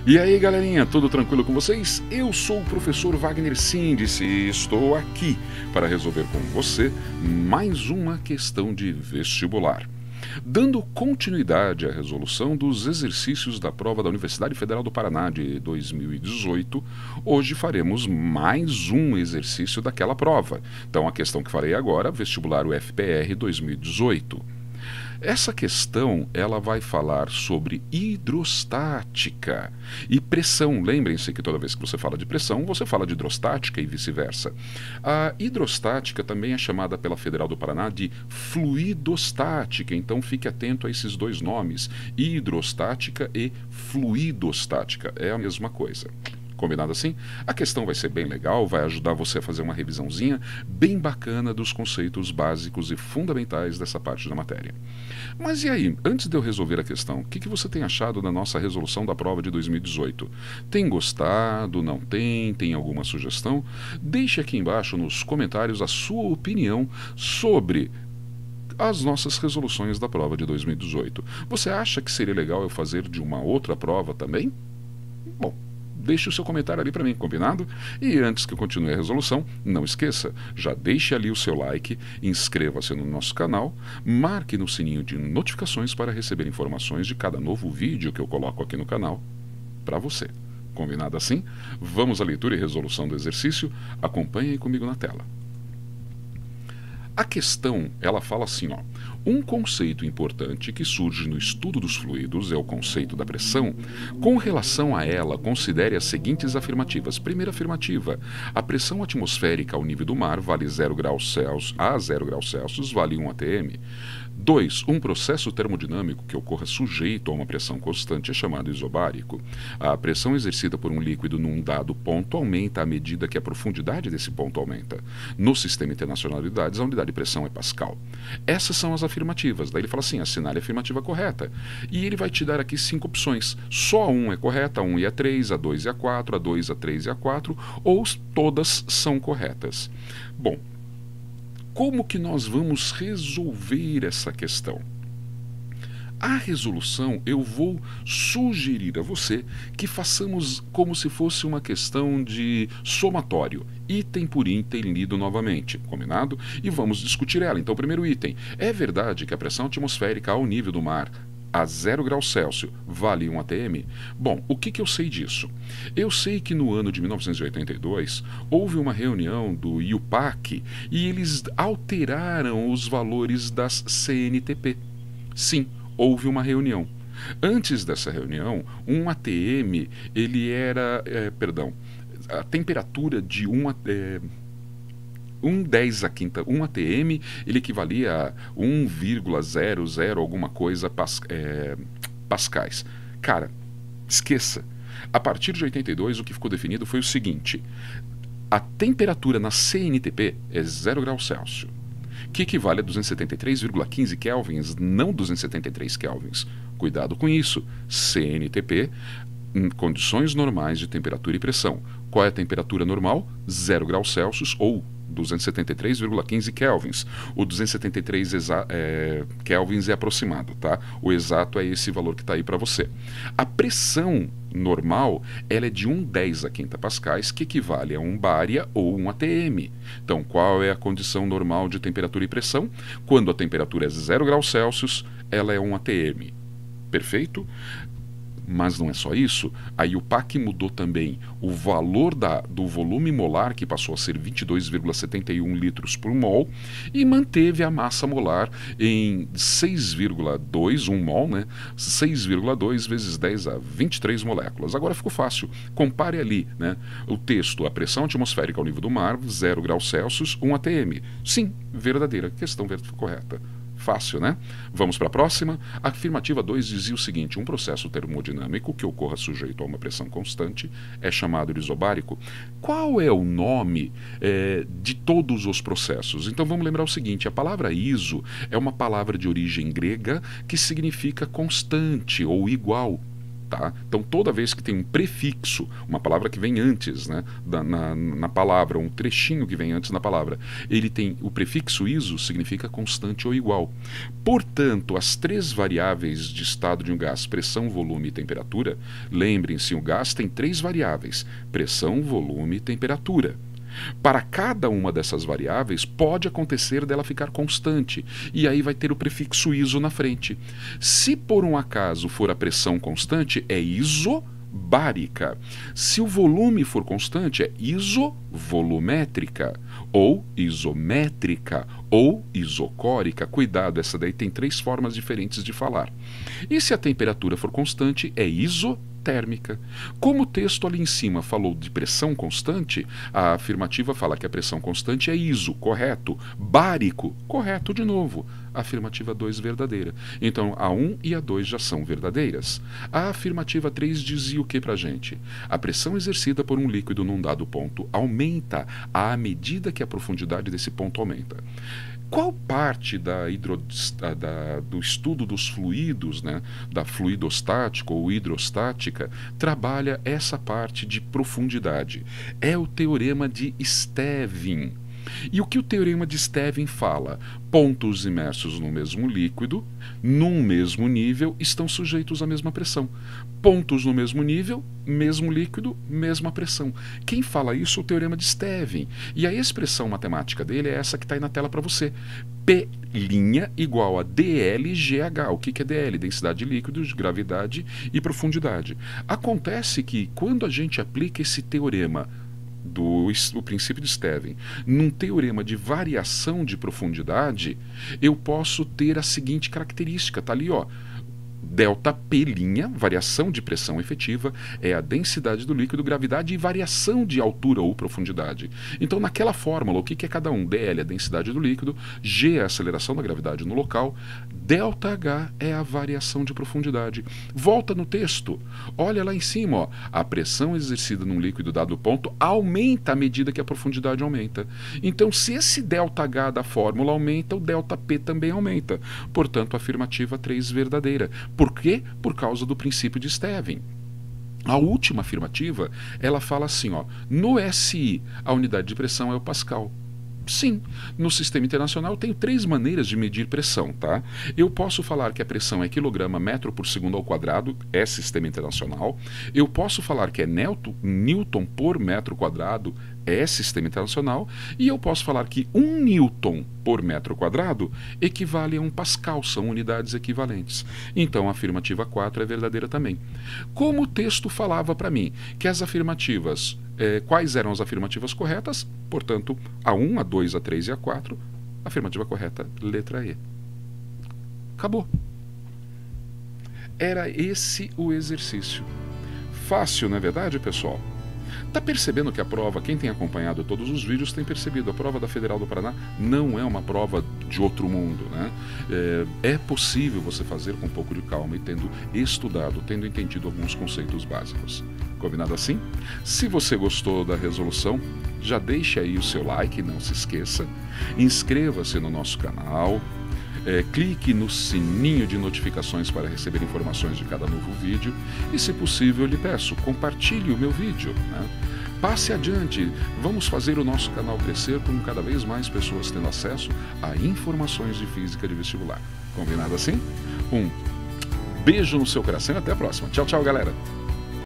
E aí galerinha, tudo tranquilo com vocês? Eu sou o professor Wagner Síndice e estou aqui para resolver com você mais uma questão de vestibular. Dando continuidade à resolução dos exercícios da prova da Universidade Federal do Paraná de 2018, hoje faremos mais um exercício daquela prova. Então a questão que farei agora, vestibular UFPR 2018. Essa questão, ela vai falar sobre hidrostática e pressão. Lembrem-se que toda vez que você fala de pressão, você fala de hidrostática e vice-versa. A hidrostática também é chamada pela Federal do Paraná de fluidostática, então fique atento a esses dois nomes, hidrostática e fluidostática, é a mesma coisa. Combinado assim? A questão vai ser bem legal, vai ajudar você a fazer uma revisãozinha bem bacana dos conceitos básicos e fundamentais dessa parte da matéria. Mas e aí, antes de eu resolver a questão, o que você tem achado da nossa resolução da prova de 2018? Tem gostado, não tem? Tem alguma sugestão? Deixe aqui embaixo nos comentários a sua opinião sobre as nossas resoluções da prova de 2018. Você acha que seria legal eu fazer de uma outra prova também? Bom, deixe o seu comentário ali para mim, combinado? E antes que eu continue a resolução, não esqueça, já deixe ali o seu like, inscreva-se no nosso canal, marque no sininho de notificações para receber informações de cada novo vídeo que eu coloco aqui no canal para você. Combinado assim? Vamos à leitura e resolução do exercício? Acompanhem comigo na tela. A questão, ela fala assim, ó. Um conceito importante que surge no estudo dos fluidos é o conceito da pressão. Com relação a ela, considere as seguintes afirmativas. Primeira afirmativa, a pressão atmosférica ao nível do mar vale 0 graus Celsius, a 0 graus Celsius vale 1 atm. 2. Um processo termodinâmico que ocorra sujeito a uma pressão constante é chamado isobárico. A pressão exercida por um líquido num dado ponto aumenta à medida que a profundidade desse ponto aumenta. No sistema internacional de unidades, a unidade de pressão é Pascal. Essas são as afirmativas. Daí ele fala assim, assinale a afirmativa correta. E ele vai te dar aqui 5 opções. Só a 1 é correta, a 1 e a 3, a 2 e a 4, a 2, a 3 e a 4, ou todas são corretas. Bom, como que nós vamos resolver essa questão? A resolução eu vou sugerir a você que façamos como se fosse uma questão de somatório, item por item lido novamente, combinado? E vamos discutir ela. Então, primeiro item, é verdade que a pressão atmosférica ao nível do mar a 0 graus Celsius vale 1 atm? Bom, o que eu sei disso? Eu sei que no ano de 1982 houve uma reunião do IUPAC e eles alteraram os valores das CNTP. Sim, houve uma reunião. Antes dessa reunião, 1 atm, ele era, a temperatura de 1 10 a quinta, 1 atm, ele equivalia a 1,00 alguma coisa pascais. Cara, esqueça. A partir de 82, o que ficou definido foi o seguinte, a temperatura na CNTP é 0 graus Celsius, que equivale a 273,15 kelvins, não 273 kelvins. Cuidado com isso. CNTP, em condições normais de temperatura e pressão. Qual é a temperatura normal? 0 graus Celsius ou 273,15 kelvins. O 273 kelvins é aproximado, tá? O exato é esse valor que está aí para você. A pressão normal, ela é de 1,10 a quinta pascais, que equivale a 1 baria ou 1 atm. Então, qual é a condição normal de temperatura e pressão? Quando a temperatura é 0 graus Celsius, ela é 1 atm. Perfeito? Mas não é só isso, a IUPAC mudou também o valor do volume molar, que passou a ser 22,71 litros por mol, e manteve a massa molar em 6,2, 1 mol, né? 6,2 vezes 10 a 23 moléculas. Agora ficou fácil, compare ali, né? O texto, a pressão atmosférica ao nível do mar, 0 graus Celsius, 1 atm. Sim, verdadeira, questão correta. Fácil, né? Vamos para a próxima. A afirmativa 2 dizia o seguinte, um processo termodinâmico que ocorra sujeito a uma pressão constante é chamado de isobárico. Qual é o nome de todos os processos? Então vamos lembrar o seguinte, a palavra iso é uma palavra de origem grega que significa constante ou igual. Tá? Então, toda vez que tem um prefixo, uma palavra que vem antes, né, na palavra, um trechinho que vem antes na palavra, ele tem o prefixo ISO, significa constante ou igual. Portanto, as três variáveis de estado de um gás, pressão, volume e temperatura, lembrem-se, o gás tem três variáveis, pressão, volume e temperatura. Para cada uma dessas variáveis, pode acontecer dela ficar constante, e aí vai ter o prefixo ISO na frente. Se por um acaso for a pressão constante, é isobárica. Se o volume for constante, é isovolumétrica, ou isométrica, ou isocórica. Cuidado, essa daí tem três formas diferentes de falar. E se a temperatura for constante, é isotérmica. Como o texto ali em cima falou de pressão constante, a afirmativa fala que a pressão constante é ISO, correto. Bárico, correto de novo. A afirmativa 2 verdadeira. Então, a 1 e a 2 já são verdadeiras. A afirmativa 3 dizia o que pra gente? A pressão exercida por um líquido num dado ponto aumenta à medida que a profundidade desse ponto aumenta. Qual parte do estudo dos fluidos, né, da fluidostática ou hidrostática, trabalha essa parte de profundidade? É o teorema de Stevin. E o que o teorema de Stevin fala? Pontos imersos no mesmo líquido, num mesmo nível, estão sujeitos à mesma pressão. Pontos no mesmo nível, mesmo líquido, mesma pressão. Quem fala isso é o teorema de Stevin. E a expressão matemática dele é essa que está aí na tela para você. P' igual a dLGH. O que é dL? Densidade de líquidos, gravidade e profundidade. Acontece que quando a gente aplica esse teorema o princípio de Stevin, num teorema de variação de profundidade, eu posso ter a seguinte característica, tá ali, ó. ΔP', variação de pressão efetiva, é a densidade do líquido, gravidade e variação de altura ou profundidade. Então, naquela fórmula, o que é cada um? dL é a densidade do líquido, G é a aceleração da gravidade no local, ΔH é a variação de profundidade. Volta no texto, olha lá em cima, ó, a pressão exercida num líquido dado ponto aumenta à medida que a profundidade aumenta. Então, se esse ΔH da fórmula aumenta, o ΔP também aumenta. Portanto, a afirmativa 3 verdadeira. Por quê? Por causa do princípio de Stevin. A última afirmativa, ela fala assim, ó, no SI, a unidade de pressão é o Pascal. Sim, no sistema internacional eu tenho três maneiras de medir pressão, tá? Eu posso falar que a pressão é quilograma metro por segundo ao quadrado, é sistema internacional. Eu posso falar que é Newton por metro quadrado, é sistema internacional. E eu posso falar que 1 Newton por metro quadrado equivale a 1 Pascal, são unidades equivalentes. Então a afirmativa 4 é verdadeira também. Como o texto falava para mim que as afirmativas, quais eram as afirmativas corretas? Portanto, a 1, a 2, a 3 e a 4, afirmativa correta, letra E. Acabou. Era esse o exercício. Fácil, não é verdade, pessoal? Tá percebendo que a prova, quem tem acompanhado todos os vídeos tem percebido, a prova da Federal do Paraná não é uma prova de outro mundo, né? É possível você fazer com um pouco de calma e tendo estudado, tendo entendido alguns conceitos básicos. Combinado assim? Se você gostou da resolução, já deixe aí o seu like, não se esqueça. Inscreva-se no nosso canal. Clique no sininho de notificações para receber informações de cada novo vídeo e, se possível, eu lhe peço, compartilhe o meu vídeo, né? Passe adiante, vamos fazer o nosso canal crescer com cada vez mais pessoas tendo acesso a informações de física de vestibular. Combinado assim? Um beijo no seu coração e até a próxima. Tchau, tchau, galera!